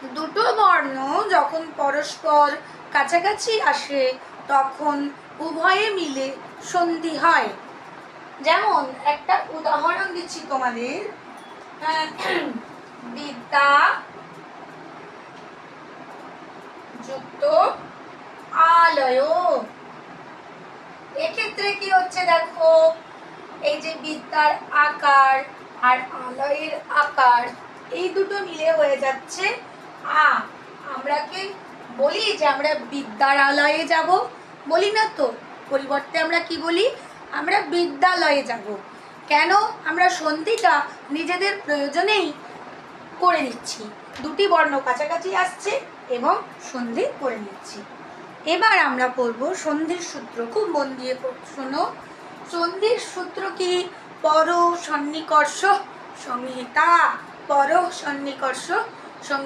দুটো বর্ণ যখন পরস্পর কাছাকাছি আসে তখন উভয়ে মিলে সন্ধি হয়। যেমন একটা উদাহরণ দিচ্ছি তোমাদের, বিদ্যা যুক্ত আলয়। এক্ষেত্রে কি হচ্ছে দেখো, এই যে বিদ্যার আকার আর আলয়ের আকার এই দুটো মিলে হয়ে যাচ্ছে আ। আমরা কি বলি যে আমরা বিদ্যালয়ে যাব? বলি না তো, পরিবর্তে আমরা কি বলি? আমরা বিদ্যালয়ে যাব। কেন? আমরা সন্ধিটা নিজেদের প্রয়োজনেই করে নিচ্ছি, দুটি বর্ণ কাছাকাছি আসছে এবং সন্ধি করে নিচ্ছি। এবার আমরা পড়ব সন্ধির সূত্র। খুব মন দিয়ে শোনো। সন্ধির সূত্র কি? পর সন্নিকর্ষ সংহিতা। পর সন্নিকর্ষ সংহিতা।